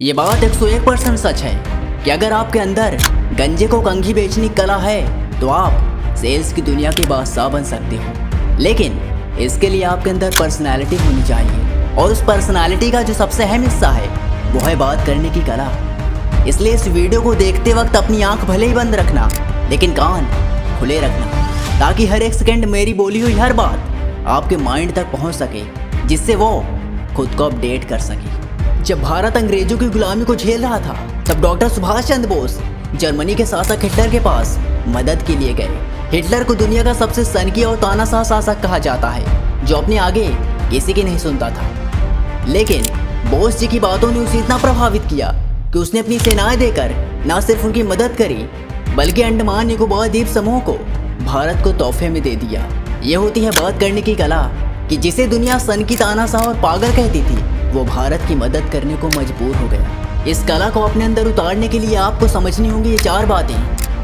ये बात 101% सच है कि अगर आपके अंदर गंजे को कंघी बेचने की कला है तो आप सेल्स की दुनिया के बादशाह बन सकते हो। लेकिन इसके लिए आपके अंदर पर्सनालिटी होनी चाहिए, और उस पर्सनालिटी का जो सबसे अहम हिस्सा है वो है बात करने की कला। इसलिए इस वीडियो को देखते वक्त अपनी आंख भले ही बंद रखना, लेकिन कान खुले रखना, ताकि हर एक सेकंड मेरी बोली हुई हर बात आपके माइंड तक पहुंच सके, जिससे वो खुद को अपडेट कर सके। जब भारत अंग्रेजों की गुलामी को झेल रहा था, तब डॉक्टर सुभाष चंद्र बोस जर्मनी के शासक हिटलर के पास मदद के लिए गए। हिटलर को दुनिया का सबसे सनकी और तानाशाह शासक कहा जाता है, जो अपने आगे किसी की नहीं सुनता था। लेकिन बोस जी की बातों ने उसे इतना प्रभावित किया कि उसने अपनी सेनाएं देकर न सिर्फ उनकी मदद करी, बल्कि अंडमान निकोबार द्वीप समूह को भारत को तोहफे में दे दिया। ये होती है बात करने की कला, कि जिसे दुनिया सनकी, तानाशाह और पागल कहती थी, वो भारत की मदद करने को मजबूर हो गया। इस कला को अपने अंदर उतारने के लिए आपको समझनी होंगी ये 4 बातें: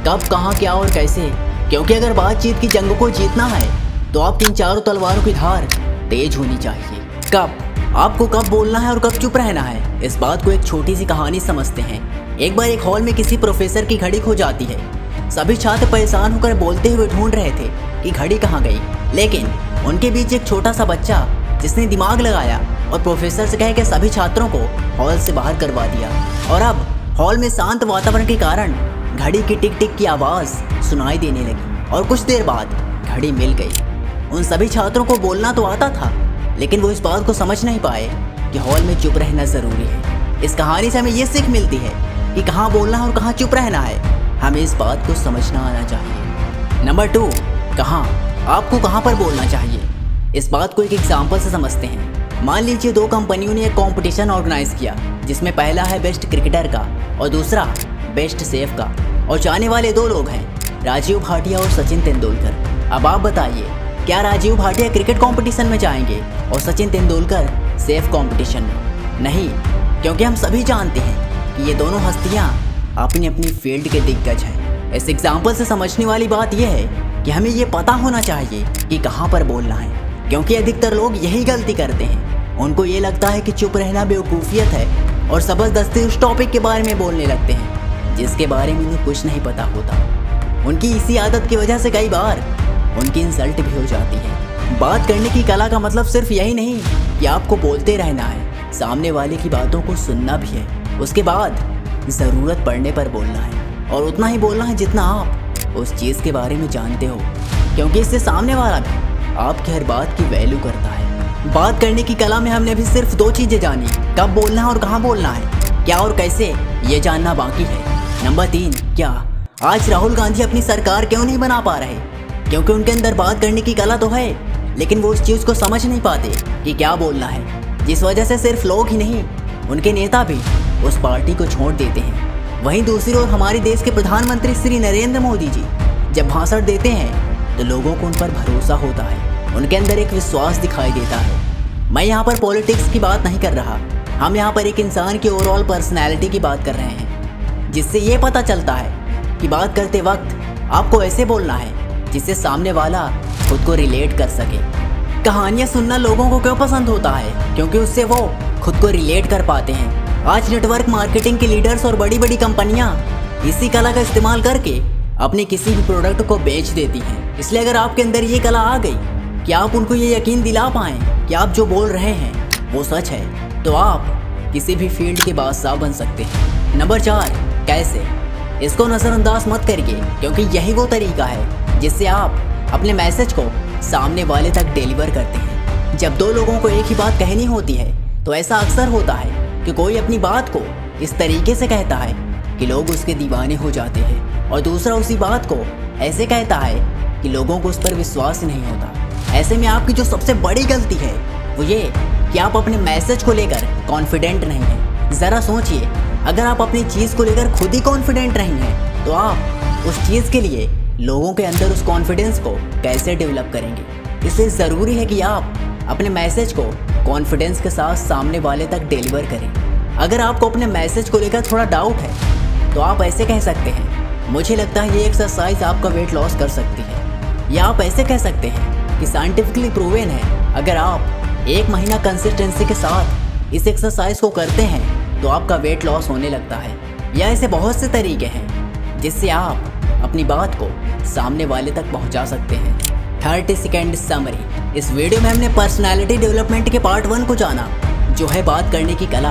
कब, कहाँ, क्या और कैसे। क्योंकि अगर बातचीत की जंग को जीतना है तो आपकी इन चारों तलवारों की धार तेज होनी चाहिए। कब, आपको कब बोलना है और कब चुप रहना है, इस बात को एक छोटी सी कहानी समझते हैं। एक बार एक हॉल में किसी प्रोफेसर की घड़ी खो जाती है। सभी छात्र परेशान होकर बोलते हुए ढूंढ रहे थे कि घड़ी कहाँ गई, लेकिन उनके बीच एक छोटा सा बच्चा जिसने दिमाग लगाया और प्रोफेसर से कह के सभी छात्रों को हॉल से बाहर करवा दिया। और अब हॉल में शांत वातावरण के कारण घड़ी की टिक टिक की आवाज़ सुनाई देने लगी, और कुछ देर बाद घड़ी मिल गई। उन सभी छात्रों को बोलना तो आता था, लेकिन वो इस बात को समझ नहीं पाए कि हॉल में चुप रहना ज़रूरी है। इस कहानी से हमें ये सीख मिलती है कि कहाँ बोलना और कहाँ चुप रहना है, हमें इस बात को समझना आना चाहिए। नंबर 2, कहाँ, आपको कहाँ पर बोलना चाहिए। इस बात को एक एग्जाम्पल से समझते हैं। मान लीजिए 2 कंपनियों ने एक कंपटीशन ऑर्गेनाइज किया, जिसमें पहला है बेस्ट क्रिकेटर का और दूसरा बेस्ट सेफ का, और जाने वाले 2 लोग हैं, राजीव भाटिया और सचिन तेंदुलकर। अब आप बताइए, क्या राजीव भाटिया क्रिकेट कंपटीशन में जाएंगे और सचिन तेंदुलकर सेफ कंपटीशन में? नहीं, क्योंकि हम सभी जानते हैं कि ये दोनों हस्तियाँ अपनी अपनी फील्ड के दिग्गज हैं। इस एग्जाम्पल से समझने वाली बात यह है कि हमें ये पता होना चाहिए कि कहाँ पर बोलना है, क्योंकि अधिकतर लोग यही गलती करते हैं। उनको ये लगता है कि चुप रहना बेवकूफ़ियत है और जबरदस्ती उस टॉपिक के बारे में बोलने लगते हैं जिसके बारे में उन्हें कुछ नहीं पता होता। उनकी इसी आदत की वजह से कई बार उनकी इंसल्ट भी हो जाती है। बात करने की कला का मतलब सिर्फ यही नहीं कि आपको बोलते रहना है, सामने वाले की बातों को सुनना भी है। उसके बाद ज़रूरत पड़ने पर बोलना है, और उतना ही बोलना है जितना आप उस चीज़ के बारे में जानते हो, क्योंकि इससे सामने वाला भी आपकी हर बात की वैल्यू करता है। बात करने की कला में हमने अभी सिर्फ 2 चीज़ें जानी, कब बोलना है और कहाँ बोलना है, क्या और कैसे, ये जानना बाकी है। नंबर 3, क्या, आज राहुल गांधी अपनी सरकार क्यों नहीं बना पा रहे? क्योंकि उनके अंदर बात करने की कला तो है, लेकिन वो उस चीज़ को समझ नहीं पाते कि क्या बोलना है, जिस वजह से सिर्फ लोग ही नहीं, उनके नेता भी उस पार्टी को छोड़ देते हैं। वहीं दूसरी ओर हमारे देश के प्रधानमंत्री श्री नरेंद्र मोदी जी जब भाषण देते हैं तो लोगों को उन पर भरोसा होता है, उनके अंदर एक विश्वास दिखाई देता है। मैं यहाँ पर पॉलिटिक्स की बात नहीं कर रहा, हम यहाँ पर एक इंसान की ओवरऑल पर्सनैलिटी की बात कर रहे हैं, जिससे ये पता चलता है कि बात करते वक्त आपको ऐसे बोलना है जिससे सामने वाला खुद को रिलेट कर सके। कहानियाँ सुनना लोगों को क्यों पसंद होता है? क्योंकि उससे वो खुद को रिलेट कर पाते हैं। आज नेटवर्क मार्केटिंग के लीडर्स और बड़ी बड़ी कंपनियाँ इसी कला का इस्तेमाल करके अपने किसी भी प्रोडक्ट को बेच देती हैं। इसलिए अगर आपके अंदर ये कला आ गई कि आप उनको ये यकीन दिला पाएँ कि आप जो बोल रहे हैं वो सच है, तो आप किसी भी फील्ड के बादशाह बन सकते हैं। नंबर 4, कैसे, इसको नज़रअंदाज मत करिए, क्योंकि यही वो तरीका है जिससे आप अपने मैसेज को सामने वाले तक डिलीवर करते हैं। जब 2 लोगों को एक ही बात कहनी होती है तो ऐसा अक्सर होता है कि कोई अपनी बात को इस तरीके से कहता है कि लोग उसके दीवाने हो जाते हैं, और दूसरा उसी बात को ऐसे कहता है कि लोगों को उस पर विश्वास नहीं होता। ऐसे में आपकी जो सबसे बड़ी गलती है वो ये कि आप अपने मैसेज को लेकर कॉन्फिडेंट नहीं हैं। ज़रा सोचिए, अगर आप अपनी चीज़ को लेकर खुद ही कॉन्फिडेंट नहीं हैं तो आप उस चीज़ के लिए लोगों के अंदर उस कॉन्फिडेंस को कैसे डेवलप करेंगे? इसलिए ज़रूरी है कि आप अपने मैसेज को कॉन्फिडेंस के साथ सामने वाले तक डिलीवर करें। अगर आपको अपने मैसेज को लेकर थोड़ा डाउट है तो आप ऐसे कह सकते हैं, मुझे लगता है ये एक्सरसाइज आपका वेट लॉस कर सकती है। या आप ऐसे कह सकते हैं कि साइंटिफिकली प्रूवन है, अगर आप 1 महीना कंसिस्टेंसी के साथ इस एक्सरसाइज को करते हैं तो आपका वेट लॉस होने लगता है, या ऐसे बहुत से तरीके हैं जिससे आप अपनी बात को सामने वाले तक पहुंचा सकते हैं। 30 सेकेंड समरी। इस वीडियो में हमने पर्सनालिटी डेवलपमेंट के पार्ट 1 को जाना, जो है बात करने की कला।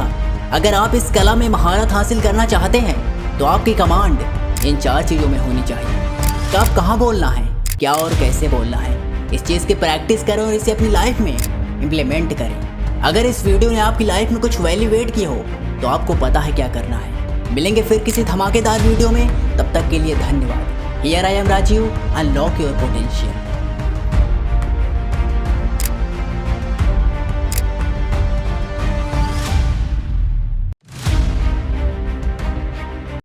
अगर आप इस कला में महारत हासिल करना चाहते हैं तो आपकी कमांड इन 4 चीज़ों में होनी चाहिए। कब कहाँ बोलना है, क्या और कैसे बोलना है, इस चीज़ की प्रैक्टिस करें और इसे अपनी लाइफ में इम्प्लीमेंट करें। अगर इस वीडियो ने आपकी लाइफ में कुछ वैल्यू ऐड की हो तो आपको पता है क्या करना है। मिलेंगे फिर किसी धमाकेदार वीडियो में, तब तक के लिए धन्यवाद। Here I am Rajeev, unlock your potential.